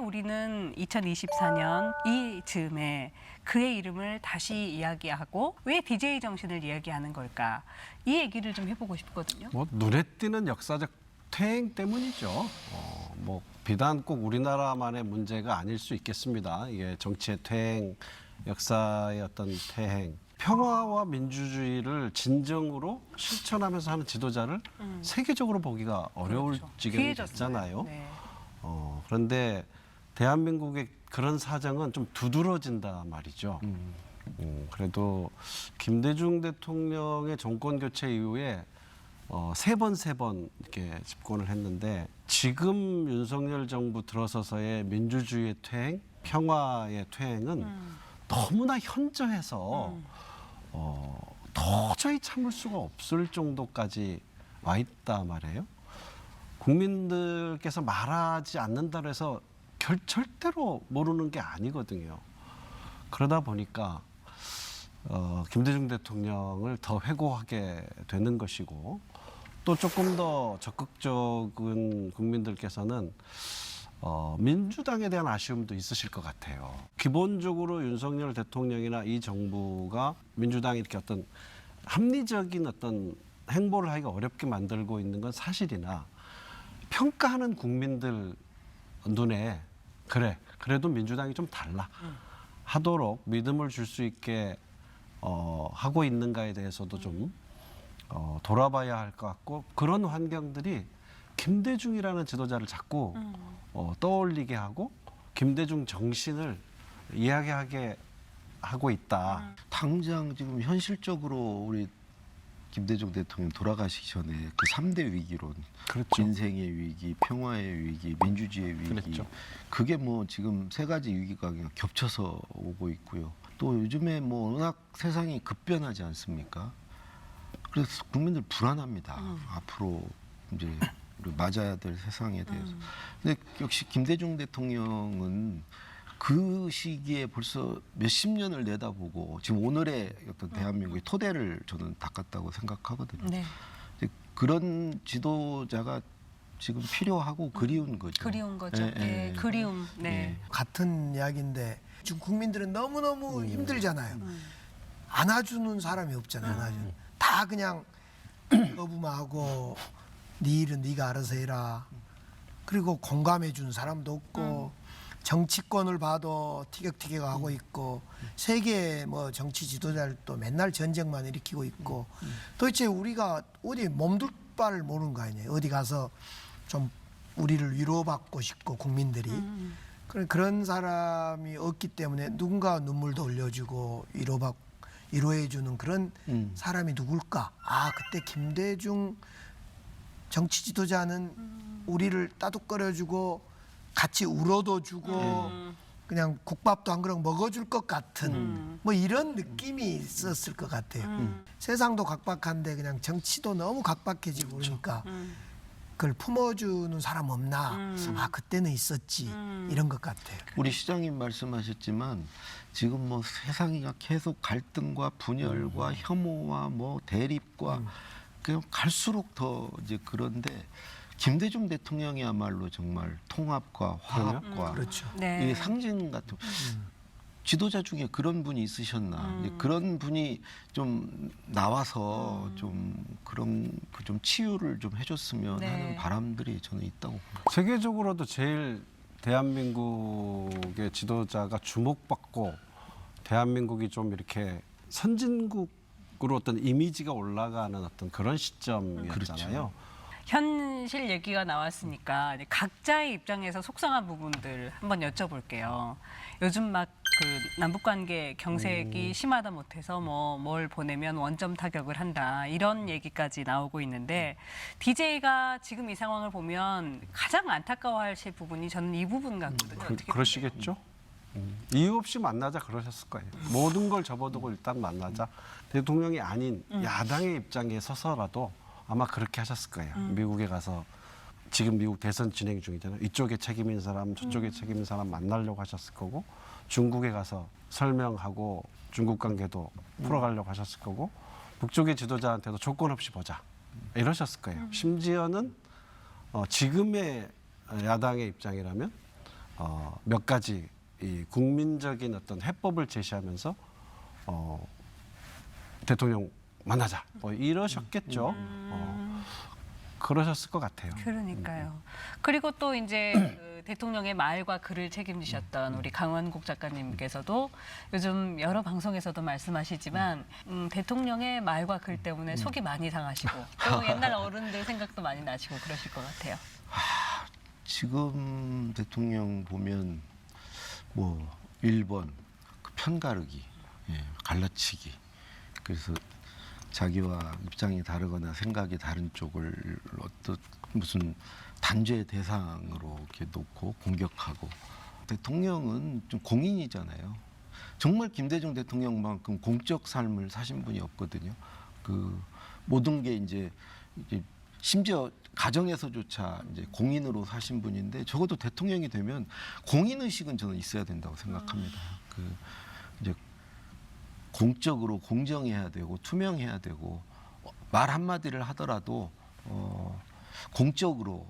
우리는 2024년 이 즈음에 그의 이름을 다시 이야기하고 왜 DJ 정신을 이야기하는 걸까? 이 얘기를 좀 해보고 싶거든요. 뭐 눈에 띄는 역사적 퇴행 때문이죠. 뭐 비단 꼭 우리나라만의 문제가 아닐 수 있겠습니다. 이게 정치의 퇴행, 역사의 어떤 퇴행, 평화와 민주주의를 진정으로 실천하면서 하는 지도자를 세계적으로 보기가 어려울 그렇죠. 지경이 귀해졌어요. 됐잖아요. 네. 그런데 대한민국의 그런 사정은 좀 두드러진다 말이죠. 그래도 김대중 대통령의 정권 교체 이후에 세 번 이렇게 집권을 했는데 지금 윤석열 정부 들어서서의 민주주의의 퇴행, 평화의 퇴행은 너무나 현저해서 도저히 참을 수가 없을 정도까지 와 있다 말이에요. 국민들께서 말하지 않는다고 해서 절대로 모르는 게 아니거든요. 그러다 보니까 김대중 대통령을 더 회고하게 되는 것이고 또 조금 더 적극적인 국민들께서는 민주당에 대한 아쉬움도 있으실 것 같아요. 기본적으로 윤석열 대통령이나 이 정부가 민주당이 이렇게 어떤 합리적인 어떤 행보를 하기가 어렵게 만들고 있는 건 사실이나 평가하는 국민들 눈에 그래도 민주당이 좀 달라 하도록 믿음을 줄 수 있게 하고 있는가에 대해서도 좀 돌아봐야 할 것 같고 그런 환경들이 김대중이라는 지도자를 자꾸 떠올리게 하고 김대중 정신을 이야기하게 하고 있다. 당장 지금 현실적으로 우리 김대중 대통령 돌아가시기 전에 그 3대 위기론, 그렇죠. 민생의 위기, 평화의 위기, 민주주의의 위기, 그랬죠. 그게 뭐 지금 세 가지 위기가 그냥 겹쳐서 오고 있고요. 또 요즘에 뭐 워낙 세상이 급변하지 않습니까? 그래서 국민들 불안합니다. 앞으로 이제 우리 맞아야 될 세상에 대해서. 근데 역시 김대중 대통령은 그 시기에 벌써 몇십 년을 내다보고 지금 오늘의 어떤 대한민국의 토대를 저는 닦았다고 생각하거든요. 네. 그런 지도자가 지금 필요하고 그리운 거죠. 그리운 거죠. 예, 네. 예. 그리움. 네. 같은 이야기인데 지금 국민들은 너무너무 힘들잖아요. 안아주는 사람이 없잖아요. 안아주는. 다 그냥 거부만하고 네 일은 네가 알아서 해라. 그리고 공감해 주는 사람도 없고 정치권을 봐도 티격태격하고 있고 세계 뭐 정치 지도자들도 맨날 전쟁만 일으키고 있고 도대체 우리가 어디 몸둘 바를 모르는 거 아니에요. 어디 가서 좀 우리를 위로받고 싶고 국민들이 그런 사람이 없기 때문에 누군가 눈물도 흘려주고 위로해주는 그런 사람이 누굴까? 아 그때 김대중 정치 지도자는 우리를 따뜻거려주고 같이 울어도 주고 그냥 국밥도 한 그릇 먹어줄 것 같은 뭐 이런 느낌이 있었을 것 같아요. 세상도 각박한데 그냥 정치도 너무 각박해지고 그러니까 그걸 품어주는 사람 없나? 아 그때는 있었지 이런 것 같아요. 우리 시장님 말씀하셨지만 지금 뭐 세상이 계속 갈등과 분열과 혐오와 뭐 대립과 그냥 갈수록 더 이제 그런데 김대중 대통령이야말로 정말 통합과 화합과 그렇죠. 네. 이게 상징 같은 지도자 중에 그런 분이 있으셨나? 이제 그런 분이 좀 나와서 좀 그런 그 좀 치유를 좀 해줬으면 네. 하는 바람들이 저는 있다고 봅니다. 세계적으로도 제일 대한민국의 지도자가 주목받고 대한민국이 좀 이렇게 선진국으로 어떤 이미지가 올라가는 어떤 그런 시점이었잖아요. 현실 얘기가 나왔으니까 이제 각자의 입장에서 속상한 부분들 한번 여쭤볼게요. 요즘 막 그 남북관계 경색이 심하다 못해서 뭐 뭘 보내면 원점 타격을 한다 이런 얘기까지 나오고 있는데 DJ가 지금 이 상황을 보면 가장 안타까워하실 부분이 저는 이 부분 같거든요. 어떻게 그러시겠죠? 이유 없이 만나자 그러셨을 거예요. 모든 걸 접어두고 일단 만나자. 대통령이 아닌 야당의 입장에 서서라도 아마 그렇게 하셨을 거예요. 미국에 가서 지금 미국 대선 진행 중이잖아요. 이쪽에 책임 있는 사람, 저쪽에 책임 있는 사람 만나려고 하셨을 거고 중국에 가서 설명하고 중국 관계도 풀어가려고 하셨을 거고 북쪽의 지도자한테도 조건 없이 보자 이러셨을 거예요. 심지어는 지금의 야당의 입장이라면 몇 가지 이 국민적인 어떤 해법을 제시하면서 대통령 만나자 뭐 이러셨겠죠. 그러셨을 것 같아요. 그러니까요. 그리고 또 이제 그 대통령의 말과 글을 책임지셨던 우리 강원국 작가님께서도 요즘 여러 방송에서도 말씀하시지만 대통령의 말과 글 때문에 속이 많이 상하시고 또 옛날 어른들 생각도 많이 나시고 그러실 것 같아요. 지금 대통령 보면 뭐 1번 그 편가르기, 갈라치기. 그래서 자기와 입장이 다르거나 생각이 다른 쪽을 어떤 무슨 단죄 대상으로 이렇게 놓고 공격하고 대통령은 좀 공인이잖아요. 정말 김대중 대통령만큼 공적 삶을 사신 분이 없거든요. 그 모든 게 이제 심지어 가정에서조차 이제 공인으로 사신 분인데 적어도 대통령이 되면 공인 의식은 저는 있어야 된다고 생각합니다. 그 이제 공적으로 공정해야 되고 투명해야 되고 말 한마디를 하더라도 공적으로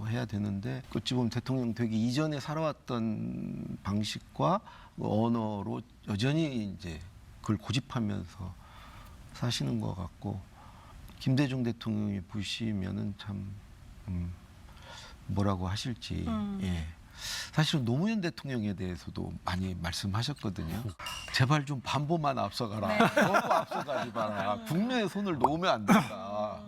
해야 되는데 어찌 보면 대통령 되기 이전에 살아왔던 방식과 언어로 여전히 이제 그걸 고집하면서 사시는 것 같고 김대중 대통령이 보시면은 참 뭐라고 하실지 예. 사실은 노무현 대통령에 대해서도 많이 말씀하셨거든요. 제발 좀 반보만 앞서가라. 네. 너무 앞서가지 마라. 국내에 손을 놓으면 안 된다.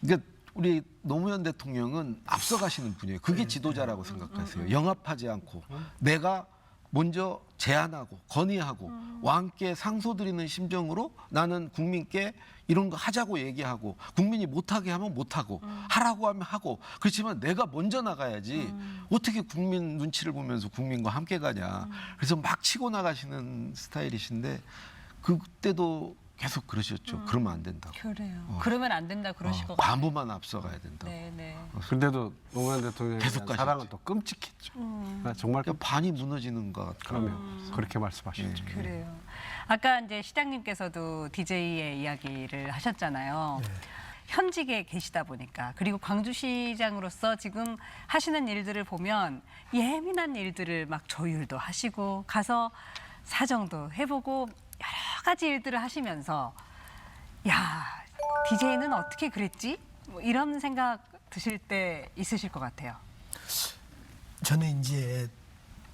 그러니까 우리 노무현 대통령은 앞서가시는 분이에요. 그게 지도자라고 생각하세요. 영합하지 않고 내가 먼저 제안하고 건의하고 왕께 상소드리는 심정으로 나는 국민께 이런 거 하자고 얘기하고 국민이 못하게 하면 못하고 하라고 하면 하고 그렇지만 내가 먼저 나가야지 어떻게 국민 눈치를 보면서 국민과 함께 가냐. 그래서 막 치고 나가시는 스타일이신데 그때도 계속 그러셨죠. 그러면 안 된다고. 그래요. 그러면 안 된다 그러실 것 같아요. 반보만 앞서가야 된다고. 네, 네. 근데도 노무현 대통령에 계속 대한 가셨죠. 사랑은 또 끔찍했죠. 정말 그러니까 반이 무너지는 것 같아요. 그러면 그렇게 말씀하셨죠. 그래요. 아까 이제 시장님께서도 DJ의 이야기를 하셨잖아요. 현직에 계시다 보니까 그리고 광주시장으로서 지금 하시는 일들을 보면 예민한 일들을 막 조율도 하시고 가서 사정도 해보고 여러 가지 일들을 하시면서 야 DJ는 어떻게 그랬지? 뭐 이런 생각 드실 때 있으실 것 같아요. 저는 이제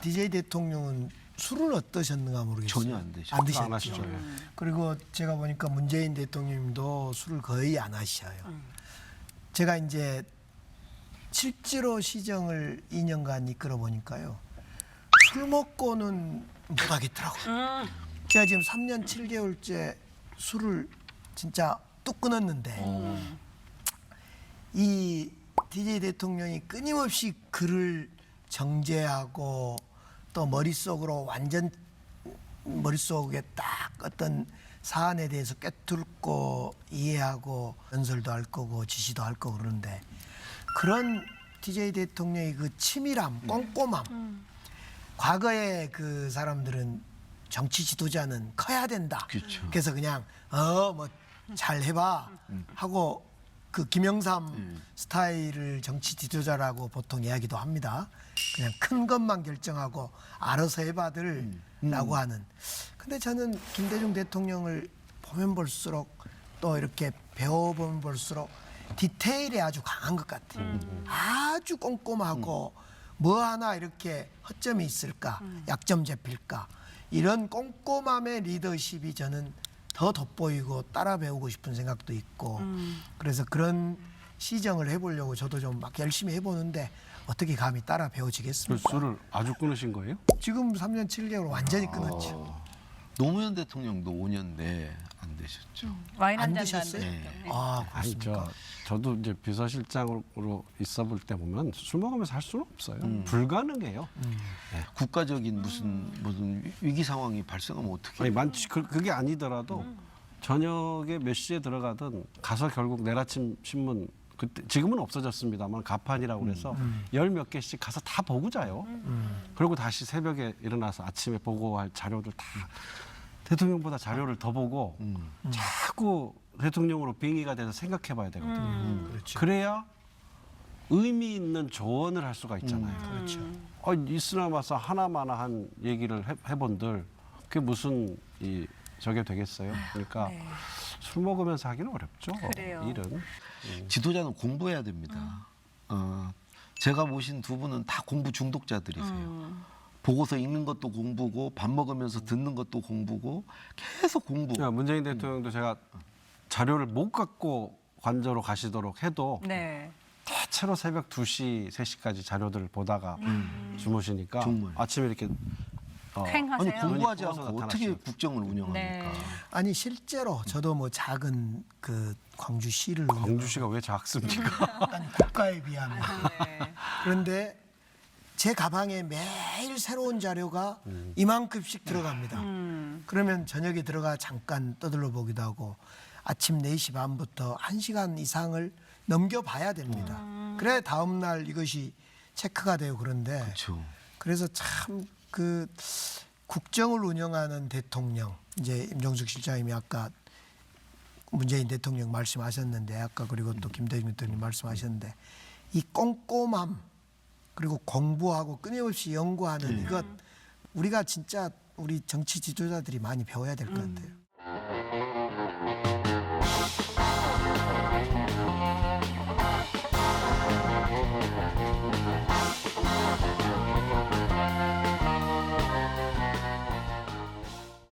DJ 대통령은 술을 어떠셨는가 모르겠어요. 전혀 안 드셨죠. 안 안 드셨죠. 하시죠. 예. 그리고 제가 보니까 문재인 대통령님도 술을 거의 안 하셔요. 제가 이제 실제로 시정을 2년간 이끌어 보니까요. 술 먹고는 못 하겠더라고요. 제가 지금 3년 7개월째 술을 진짜 뚝 끊었는데 이 DJ 대통령이 끊임없이 글을 정제하고 또 머릿속에 딱 어떤 사안에 대해서 꿰뚫고 이해하고 연설도 할 거고 지시도 할 거고 그러는데 그런 DJ 대통령의 그 치밀함, 꼼꼼함 과거에 그 사람들은 정치 지도자는 커야 된다. 그렇죠. 그래서 그냥 뭐 잘 해봐 하고 그 김영삼 스타일을 정치 지도자라고 보통 이야기도 합니다. 그냥 큰 것만 결정하고 알아서 해봐들라고 하는. 근데 저는 김대중 대통령을 보면 볼수록 또 이렇게 배워보면 볼수록 디테일이 아주 강한 것 같아요. 아주 꼼꼼하고 뭐 하나 이렇게 허점이 있을까, 약점 잡힐까 이런 꼼꼼함의 리더십이 저는 더 돋보이고 따라 배우고 싶은 생각도 있고 그래서 그런 시정을 해보려고 저도 좀 막 열심히 해보는데 어떻게 감히 따라 그 배워지겠습니까? 술을 아주 끊으신 거예요? 지금 3년 7개월 완전히 끊었죠. 노무현 대통령도 5년 내 안 되셨죠. 와인 안 한 잔도 안 드셨어요? 드셨죠. 네. 아 아니 그렇습니까? 저도 이제 비서실장으로 있어 볼 때 보면 술 먹으면서 할 수는 없어요. 불가능해요. 국가적인 무슨 위기 상황이 발생하면 어떻게? 아니 많지 그게 아니더라도 저녁에 몇 시에 들어가든 가서 결국 내일 아침 신문 그때 지금은 없어졌습니다만 가판이라고 그래서 열 몇 개씩 가서 다 보고 자요. 그리고 다시 새벽에 일어나서 아침에 보고할 자료들 다 대통령보다 자료를 더 보고 자꾸 대통령으로 빙의가 돼서 생각해봐야 되거든요. 그렇죠. 그래야 의미 있는 조언을 할 수가 있잖아요. 그렇죠. 있으나마서 하나마나한 얘기를 해본들 그게 무슨 저게 되겠어요? 그러니까 네. 술 먹으면서 하기는 어렵죠. 그래요. 일은. 지도자는 공부해야 됩니다. 제가 모신 두 분은 다 공부 중독자들이세요. 보고서 읽는 것도 공부고 밥 먹으면서 듣는 것도 공부고 계속 공부. 그러니까 문재인 대통령도 제가 자료를 못 갖고 관저로 가시도록 해도 네. 대체로 새벽 2시, 3시까지 자료들을 보다가 주무시니까 정말. 아침에 이렇게 횡하세요? 아니 공부하지 눈이 부어서 않고 어떻게 나타나시죠. 국정을 운영합니까? 네. 아니 실제로 저도 뭐 작은 그 광주시를 광주시가 왜 작습니까? 아니 국가에 비하면 네. 그런데 제 가방에 매일 새로운 자료가 이만큼씩 들어갑니다. 그러면 저녁에 들어가 잠깐 떠들러 보기도 하고 아침 4시 반부터 1시간 이상을 넘겨봐야 됩니다. 그래야 다음 날 이것이 체크가 되고 그런데 그렇죠. 그래서 참 그 국정을 운영하는 대통령 이제 임종석 실장님이 아까 문재인 대통령 말씀하셨는데 아까 그리고 또 김대중 대통령 말씀하셨는데 이 꼼꼼함 그리고 공부하고 끊임없이 연구하는 이것 우리가 진짜 우리 정치 지도자들이 많이 배워야 될 것 같아요.